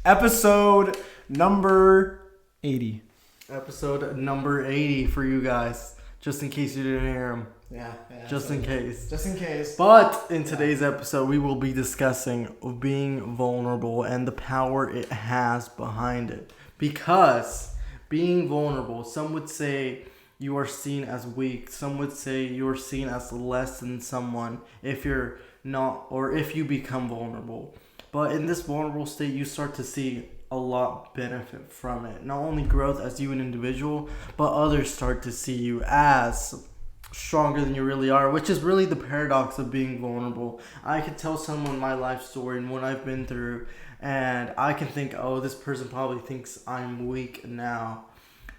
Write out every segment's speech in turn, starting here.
Episode number 80. Episode number 80 for you guys, just in case you didn't hear them. Yeah. Just in case. Just in case. But in today's episode, we will be discussing being vulnerable and the power it has behind it. Because being vulnerable, some would say you are seen as weak. Some would say you are seen as less than someone if you're not, or if you become vulnerable. But in this vulnerable state, you start to see a lot benefit from it. Not only growth as you an individual, but others start to see you as stronger than you really are, which is really the paradox of being vulnerable. I could tell someone my life story and what I've been through, and I can think, oh, this person probably thinks I'm weak now.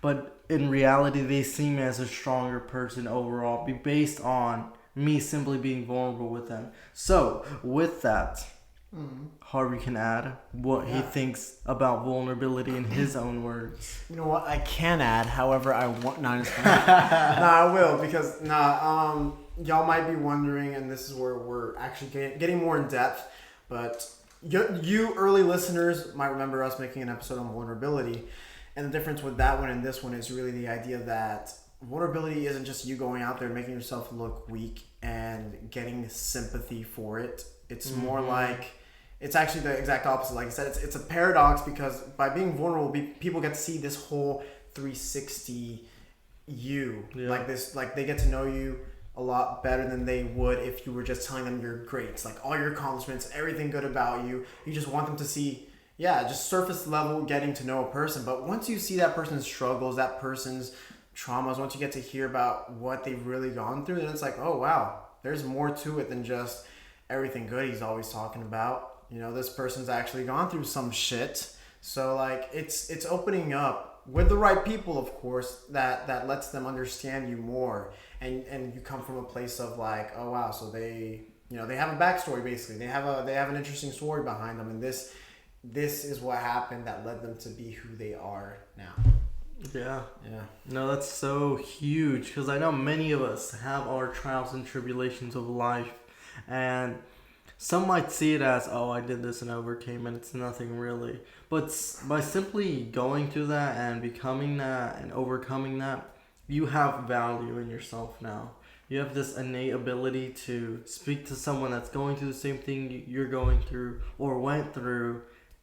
But in reality, they see me as a stronger person overall, based on me simply being vulnerable with them. So, with that, Harvey can add what he thinks about vulnerability in his own words. You know what? I can add, however, I want. No, I will, because y'all might be wondering, and this is where we're actually getting more in depth. But you early listeners might remember us making an episode on vulnerability, and the difference with that one and this one is really the idea that vulnerability isn't just you going out there and making yourself look weak and getting sympathy for it. It's more like, it's actually the exact opposite. Like I said, it's a paradox, because by being vulnerable, people get to see this whole 360 you. Yeah. Like this, like they get to know you a lot better than they would if you were just telling them your greats, like all your accomplishments, everything good about you. You just want them to see, just surface level getting to know a person. But once you see that person's struggles, that person's traumas, once you get to hear about what they've really gone through, then it's like, oh wow, there's more to it than just everything good he's always talking about. You know, this person's actually gone through some shit. So like it's opening up with the right people, of course, that lets them understand you more. And you come from a place of like, oh wow, so they have a backstory basically. They have an interesting story behind them, and this is what happened that led them to be who they are now. Yeah. No, that's so huge, because I know many of us have our trials and tribulations of life, and some might see it as, oh, I did this and overcame it. It's nothing really. But by simply going through that and becoming that and overcoming that, you have value in yourself now. You have this innate ability to speak to someone that's going through the same thing you're going through or went through,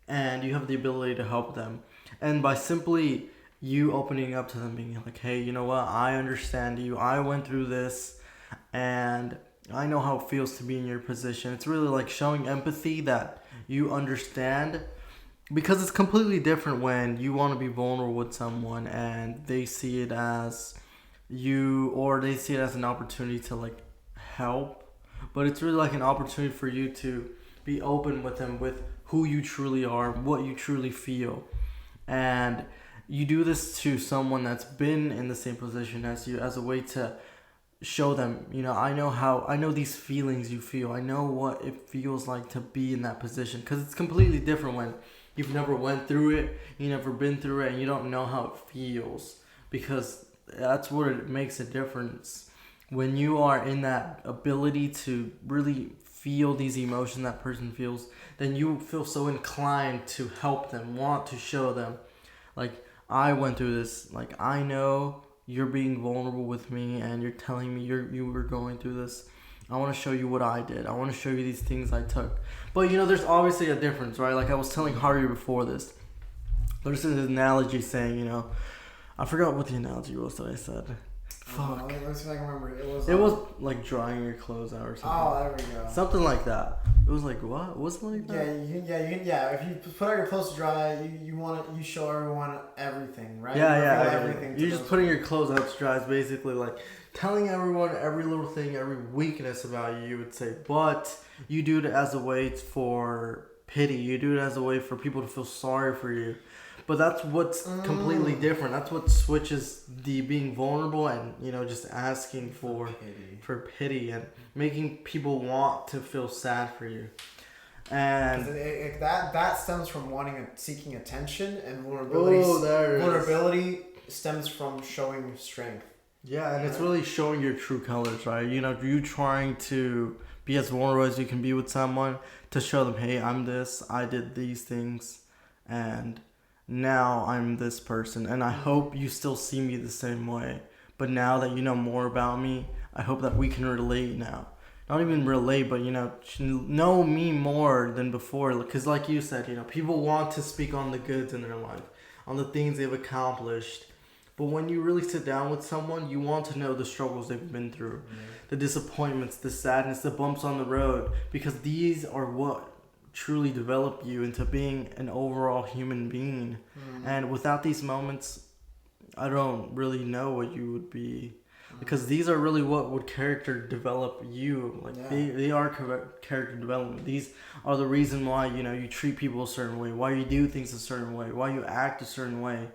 and you have the ability to help them. And by simply you opening up to them, being like, hey, you know what? I understand you. I went through this, and I know how it feels to be in your position. It's really like showing empathy that you understand, because it's completely different when you want to be vulnerable with someone and they see it as you, or they see it as an opportunity to like help, but it's really like an opportunity for you to be open with them with who you truly are, what you truly feel. And you do this to someone that's been in the same position as you, as a way to show them, I know these feelings you feel. I know what it feels like to be in that position, because it's completely different when you've never went through it, you never been through it, and you don't know how it feels, because that's what it makes a difference. When you are in that ability to really feel these emotions that person feels, then you feel so inclined to help them, want to show them, like, I went through this, like, I know you're being vulnerable with me and you're telling me you were going through this. I want to show you what I did. I want to show you these things I took. But there's obviously a difference, right? Like I was telling Harvey before this, there's an analogy saying, I forgot what the analogy was that I said. Fuck. Let's see if I can remember. It was like drying your clothes out or something. Oh, there we go. Something like that. It was like, what? Was it like that? If you put out your clothes to dry, you show everyone everything, right? Everything. You're just putting your clothes out to dry is basically like telling everyone every little thing, every weakness about you would say. But you do it as a way for pity. You do it as a way for people to feel sorry for you. But that's what's completely different. That's what switches the being vulnerable and, just asking for pity and making people want to feel sad for you. And that stems from seeking attention, and vulnerability stems from showing strength. Yeah, and it's really showing your true colors, right? You trying to be as vulnerable as you can be with someone to show them, hey, I'm this, I did these things. and now I'm this person, and I hope you still see me the same way. But now that you know more about me, I hope that we can relate now. Not even relate, but know me more than before. Because, like you said, people want to speak on the goods in their life, on the things they've accomplished. But when you really sit down with someone, you want to know the struggles they've been through, the disappointments, the sadness, the bumps on the road, because these are what truly develop you into being an overall human being. And without these moments, I don't really know what you would be. Because these are really what would character develop you. They are character development. These are the reason why you treat people a certain way, why you do things a certain way, why you act a certain way,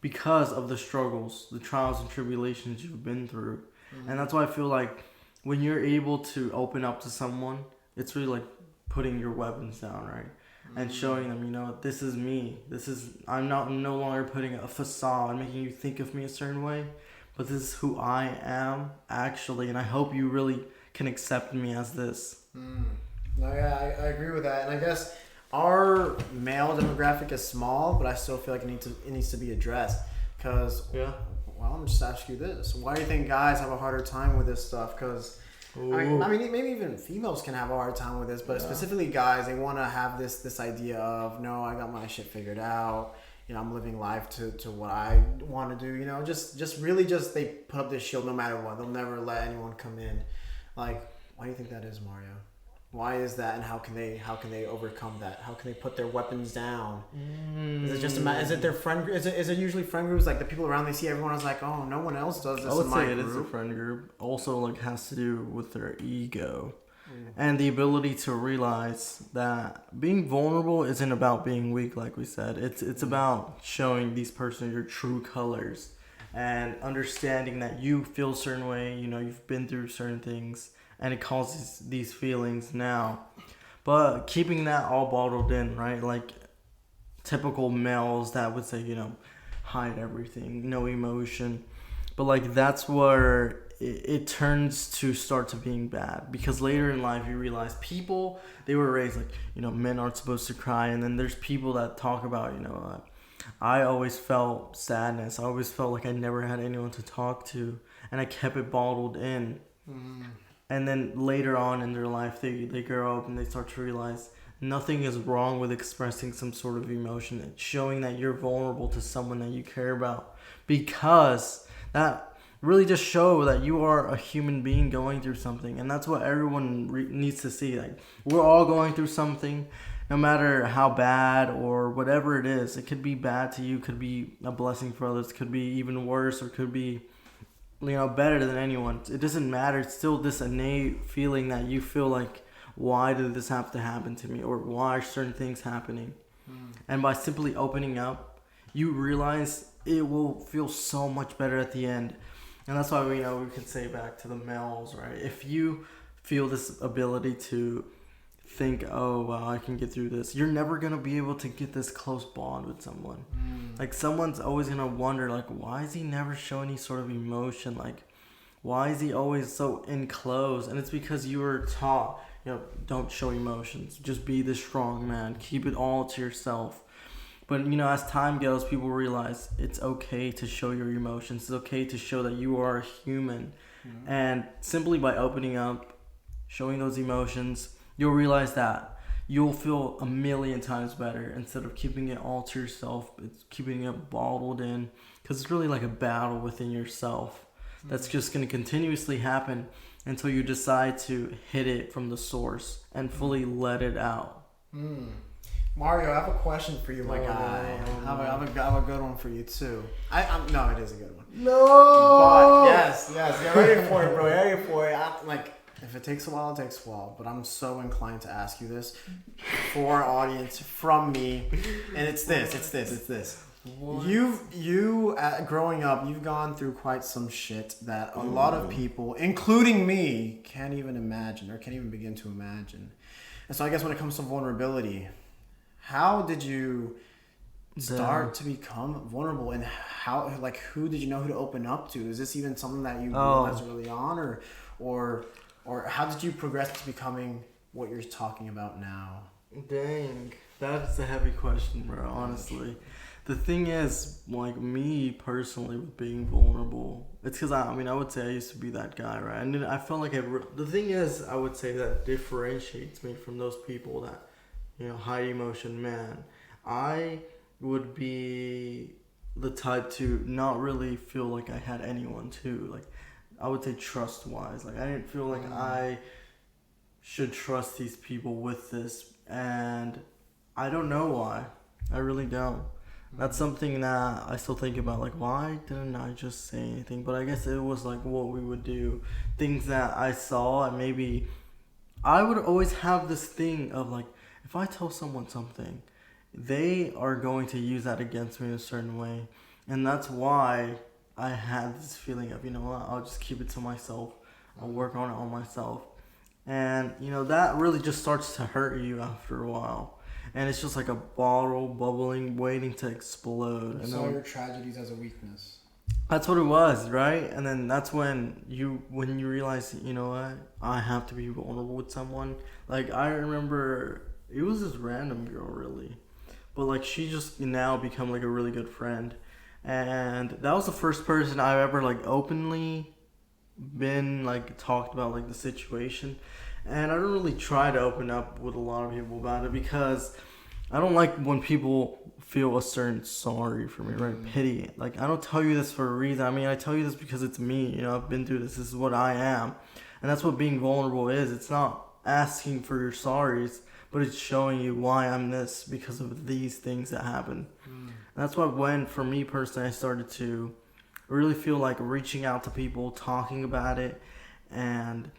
because of the struggles, the trials and tribulations you've been through. And that's why I feel like when you're able to open up to someone, it's really like putting your weapons down, right? And showing them, this is me. I'm no longer putting a facade, making you think of me a certain way, but this is who I am actually, and I hope you really can accept me as this. No, yeah, I agree with that, and I guess our male demographic is small, but I still feel like it needs to be addressed. Because, well, I'm gonna just ask you this: why do you think guys have a harder time with this stuff? Because I mean, maybe even females can have a hard time with this, but specifically guys, they want to have this idea of, no, I got my shit figured out. I'm living life to what I want to do. Just they put up this shield no matter what. They'll never let anyone come in. Like, why do you think that is, Mario? Why is that, and how can they overcome that? How can they put their weapons down? Is it just is it their friend? Is it usually friend groups, like the people around they see everyone is like, oh, no one else does this? I would in my say it group. is a friend group. Also, has to do with their ego. And the ability to realize that being vulnerable isn't about being weak, like we said. It's about showing these person your true colors and understanding that you feel a certain way. You've been through certain things, and it causes these feelings now. But keeping that all bottled in, right? Like typical males that would say, hide everything, no emotion. But that's where it turns to start to being bad, because later in life you realize people, they were raised men aren't supposed to cry, and then there's people that talk about I always felt sadness, I always felt like I never had anyone to talk to, and I kept it bottled in. And then later on in their life they grow up and they start to realize nothing is wrong with expressing some sort of emotion and showing that you're vulnerable to someone that you care about, because that really just show that you are a human being going through something. And that's what everyone needs to see. We're all going through something, no matter how bad or whatever it is. It could be bad to you, could be a blessing for others, could be even worse, or could be better than anyone. It doesn't matter. It's still this innate feeling that you feel like, why did this have to happen to me, or why are certain things happening? And by simply opening up, you realize it will feel so much better at the end. And that's why we can say back to the males, right? If you feel this ability to think, oh, wow, I can get through this, you're never going to be able to get this close bond with someone. Someone's always going to wonder, why is he never show any sort of emotion? Why is he always so enclosed? And it's because you were taught, don't show emotions. Just be the strong man. Keep it all to yourself. But, as time goes, people realize it's okay to show your emotions. It's okay to show that you are a human. And simply by opening up, showing those emotions, you'll realize that you'll feel a million times better instead of keeping it all to yourself. It's keeping it bottled in, because it's really like a battle within yourself that's just going to continuously happen until you decide to hit it from the source and fully let it out. Mario, I have a question for you, my guy. I have a good one for you too. No, it is a good one. No. But yes, get ready for it, bro. Get ready for it. If it takes a while, it takes a while. But I'm so inclined to ask you this for our audience, from me, and it's this. What? You growing up, you've gone through quite some shit that a lot of people, including me, can't even imagine or can't even begin to imagine. And so I guess when it comes to vulnerability, how did you start to become vulnerable, and who did you know who to open up to? Is this even something that you realized early on, or how did you progress to becoming what you're talking about now? Dang. That's a heavy question, bro, honestly. The thing is, like, me personally with being vulnerable, it's because I would say I used to be that guy, right? And then I felt like the thing is, I would say that differentiates me from those people that, high emotion man. I would be the type to not really feel like I had anyone to, like, I would say trust wise. Like, I didn't feel like I should trust these people with this, and I don't know why. I really don't. That's something that I still think about. Like, why didn't I just say anything? But I guess it was like what we would do, things that I saw, and maybe I would always have this thing of like, if I tell someone something, they are going to use that against me in a certain way, and that's why I had this feeling of, you know what, I'll just keep it to myself. I'll work on it on myself. And, that really just starts to hurt you after a while. And it's just like a bottle bubbling, waiting to explode. You saw your tragedies as a weakness. That's what it was, right? And then that's when you realize, you know what, I have to be vulnerable with someone. Like, I remember, it was this random girl, really. But, like, she just now become, like, a really good friend. And that was the first person I've ever, like, openly been, like, talked about, like, the situation. And I don't really try to open up with a lot of people about it because I don't like when people feel a certain sorry for me, right? Pity. Like, I don't tell you this for a reason. I mean, I tell you this because it's me. I've been through this. This is what I am. And that's what being vulnerable is. It's not asking for your sorries, but it's showing you why I'm this because of these things that happen. And that's why for me personally, I started to really feel like reaching out to people, talking about it, and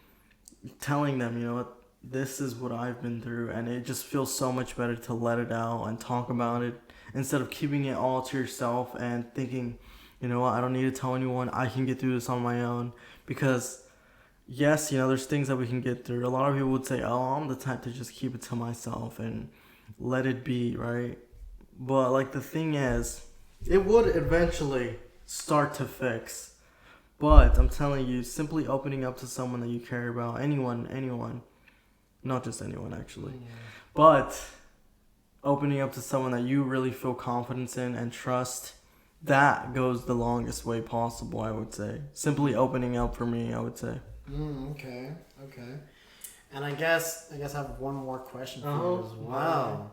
telling them, what, this is what I've been through, and it just feels so much better to let it out and talk about it instead of keeping it all to yourself and thinking, what, I don't need to tell anyone, I can get through this on my own. Because yes, there's things that we can get through. A lot of people would say, oh, I'm the type to just keep it to myself and let it be, right? But like, the thing is, it would eventually start to fix. But I'm telling you, simply opening up to someone that you care about, anyone, not just anyone actually, but opening up to someone that you really feel confidence in and trust, that goes the longest way possible, I would say. Simply opening up for me, I would say. Okay. And I guess I have one more question for you as well.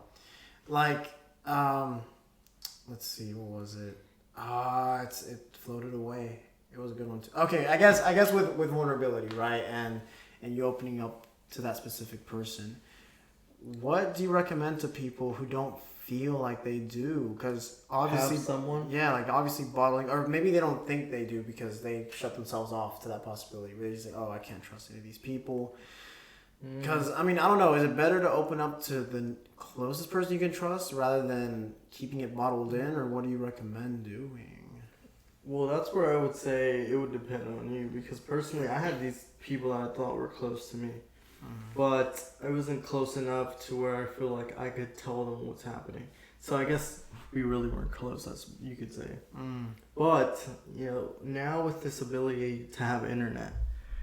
Like, let's see, what was it? It floated away. It was a good one too. Okay, I guess with vulnerability, right, and you opening up to that specific person, what do you recommend to people who don't feel like they do? Because obviously, have someone, like obviously bottling, or maybe they don't think they do because they shut themselves off to that possibility. They just say, "Oh, I can't trust any of these people." Because I don't know. Is it better to open up to the closest person you can trust rather than keeping it bottled in, or what do you recommend doing? Well, that's where I would say it would depend on you, because personally I had these people that I thought were close to me, but I wasn't close enough to where I feel like I could tell them what's happening. So I guess we really weren't close, as you could say. But, now with this ability to have internet,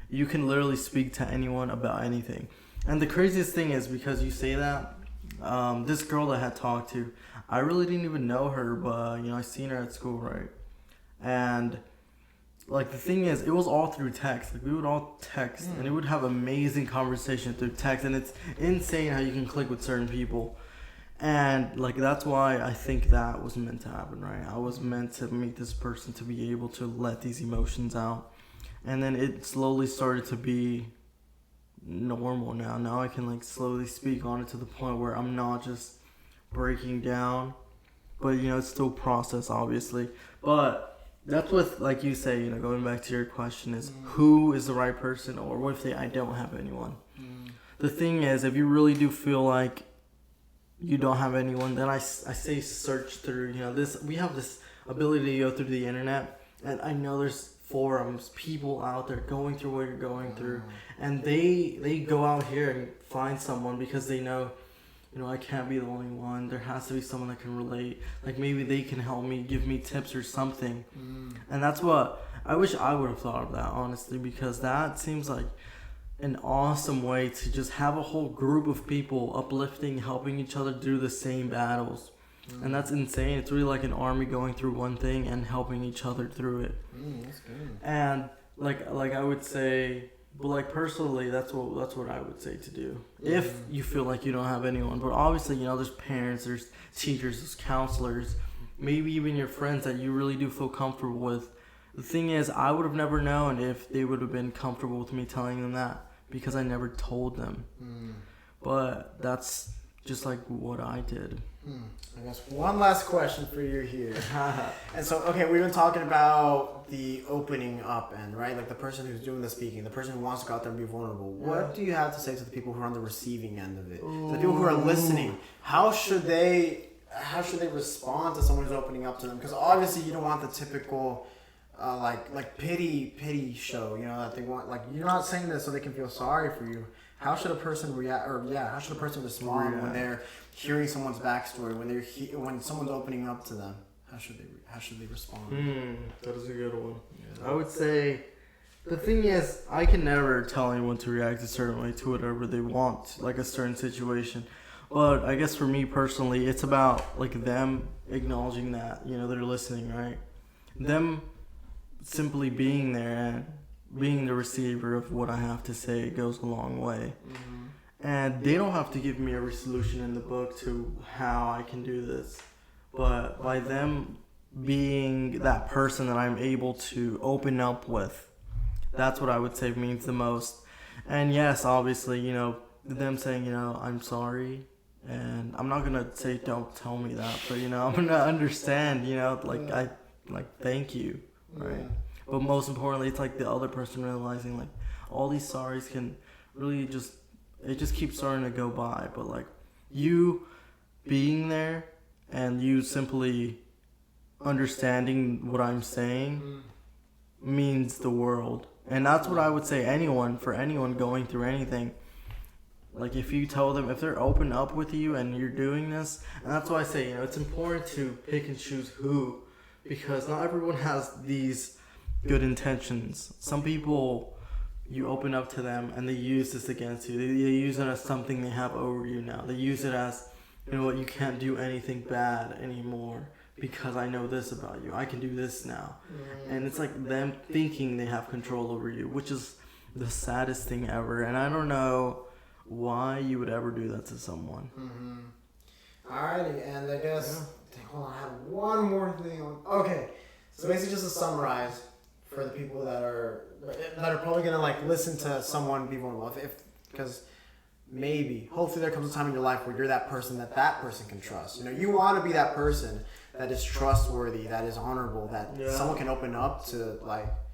you can literally speak to anyone about anything. And the craziest thing is, because you say that, this girl that I had talked to, I really didn't even know her, but, I seen her at school, right? And like, the thing is, it was all through text. Like, we would all text and it would have amazing conversation through text, and it's insane how you can click with certain people. And like, that's why I think that was meant to happen, right? I was meant to meet this person to be able to let these emotions out, and then it slowly started to be normal. Now I can like slowly speak on it to the point where I'm not just breaking down, but it's still process, obviously. But that's what, like you say, going back to your question, is who is the right person, or what if I don't have anyone? The thing is, if you really do feel like you don't have anyone, then I say search through, we have this ability to go through the internet, and I know there's forums, people out there going through what you're going through, and they go out here and find someone because they know, I can't be the only one. There has to be someone that can relate. Like, maybe they can help me, give me tips or something. And that's what I wish I would have thought of that, honestly, because that seems like an awesome way to just have a whole group of people uplifting, helping each other do the same battles. And that's insane. It's really like an army going through one thing and helping each other through it. That's good. And like I would say, but like personally, that's what I would say to do if you feel like you don't have anyone. But obviously, there's parents, there's teachers, there's counselors, maybe even your friends that you really do feel comfortable with. The thing is, I would have never known if they would have been comfortable with me telling them that because I never told them. But that's just like what I did. I guess one last question for you here. And so, okay, we've been talking about the opening up end, right? Like the person who's doing the speaking, the person who wants to go out there and be vulnerable. What do you have to say to the people who are on the receiving end of it? To the people who are listening, how should they respond to someone who's opening up to them? Because obviously you don't want the typical like pity show, that they want. Like, you're not saying this so they can feel sorry for you. How should a person react? Or how should a person respond when they're hearing someone's backstory? When someone's opening up to them, how should they respond? That is a good one. Yeah. I would say the thing is, I can never tell anyone to react a certain way to whatever they want, like a certain situation. But I guess for me personally, it's about like them acknowledging that they're listening, right? Them simply being there and being the receiver of what I have to say goes a long way. And they don't have to give me every solution in the book to how I can do this. But by them being that person that I'm able to open up with, that's what I would say means the most. And yes, obviously, them saying, I'm sorry. And I'm not going to say don't tell me that, but, I'm going to understand, thank you, right? But most importantly, it's like the other person realizing like all these sorries can really it just keeps starting to go by. But like you being there and you simply understanding what I'm saying means the world. And that's what I would say for anyone going through anything. Like if you tell them, if they're open up with you and you're doing this, and that's why I say, it's important to pick and choose who, because not everyone has these good intentions. Some people, you open up to them and they use this against you. They use it as something they have over you now. They use it as, you can't do anything bad anymore because I know this about you. I can do this now. And it's like them thinking they have control over you, which is the saddest thing ever. And I don't know why you would ever do that to someone. Alrighty, and I guess, hold on, I have one more thing on. Okay, so basically just to summarize, for the people that are probably gonna like listen to someone be vulnerable, because hopefully there comes a time in your life where you're that person that person can trust. You want to be that person that is trustworthy, that is honorable, that someone can open up to,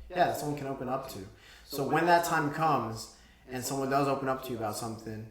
that someone can open up to. So when that time comes and someone does open up to you about something,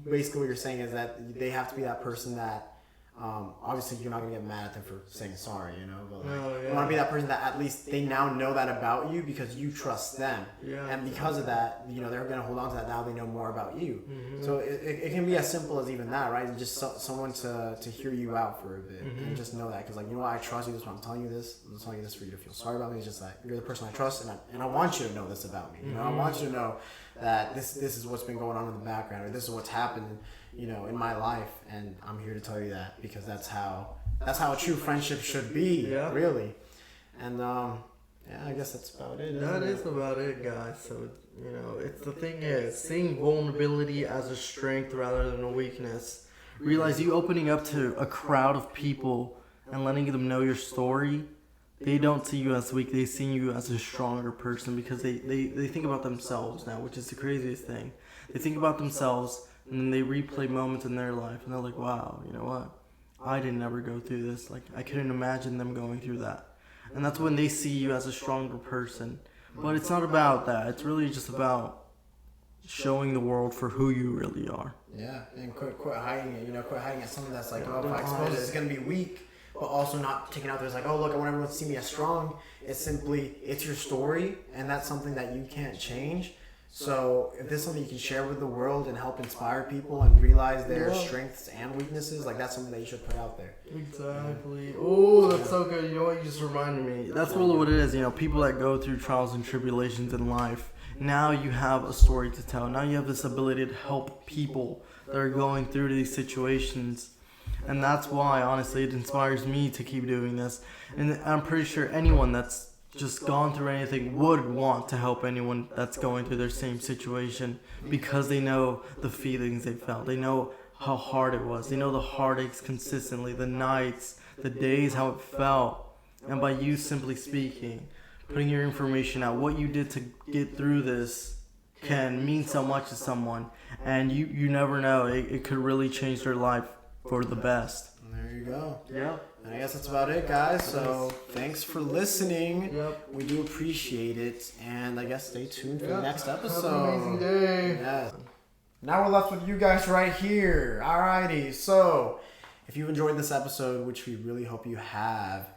basically what you're saying is that they have to be that person that. Obviously you're not gonna get mad at them for saying sorry, but you want to be that person that at least they now know that about you because you trust them, and because of that, they're gonna hold on to that. Now they know more about you. So it can be as simple as even that, right? Just someone to hear you out for a bit and just know that, because I trust you. This is why I'm telling you this. I'm telling you this for you to feel sorry about me. It's just that you're the person I trust, and I want you to know this about me. I want you to know that this is what's been going on in the background, or this is what's happened in my life, and I'm here to tell you that, because that's how a true friendship should be, really. And I guess that's about it. That is about it, guys. So it's the thing is seeing vulnerability as a strength rather than a weakness. Realize you opening up to a crowd of people and letting them know your story. They don't see you as weak. They see you as a stronger person, because they think about themselves now, which is the craziest thing. They think about themselves. And then they replay moments in their life, and they're like, wow, you know what? I didn't ever go through this. Like, I couldn't imagine them going through that. And that's when they see you as a stronger person. But it's not about that. It's really just about showing the world for who you really are. Yeah, and quit hiding it. Quit hiding it. Something that's like, if I expose it, it's going to be weak. But also not taking out there as like, oh, look, I want everyone to see me as strong. It's your story, and that's something that you can't change. So if this is something you can share with the world and help inspire people and realize their strengths and weaknesses, that's something that you should put out there. Exactly. Oh, that's so good. You know what? You just reminded me. That's really what it is. People that go through trials and tribulations in life, now you have a story to tell. Now you have this ability to help people that are going through these situations. And that's why, honestly, it inspires me to keep doing this. And I'm pretty sure anyone that's just gone through anything would want to help anyone that's going through their same situation, because they know the feelings they felt. They know how hard it was. They know the heartaches consistently, the nights, the days, how it felt. And by you simply speaking, putting your information out, what you did to get through this can mean so much to someone. And you never know. It could really change their life for the best. There you go. Yeah. And I guess that's about it, guys. So thanks for listening. Yep. We do appreciate it. And I guess stay tuned for the next episode. Have an amazing day. Yes. Now we're left with you guys right here. Alrighty. So if you've enjoyed this episode, which we really hope you have,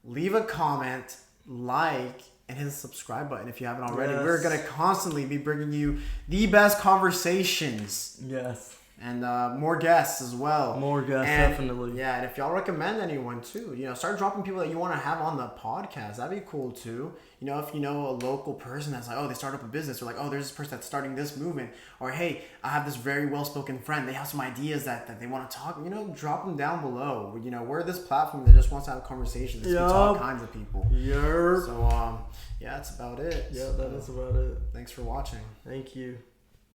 leave a comment, like, and hit the subscribe button if you haven't already. Yes. We're going to constantly be bringing you the best conversations. Yes. And more guests as well. More guests, And, definitely. Yeah, and if y'all recommend anyone too, start dropping people that you want to have on the podcast. That'd be cool too. If you know a local person that's like, oh, they start up a business, or like, oh, there's this person that's starting this movement, or hey, I have this very well-spoken friend. They have some ideas that they want to talk. Drop them down below. We're this platform that just wants to have conversations. Speak to all kinds of people. Yep. So yeah, that's about it. Yeah, that is about it. Thanks for watching. Thank you.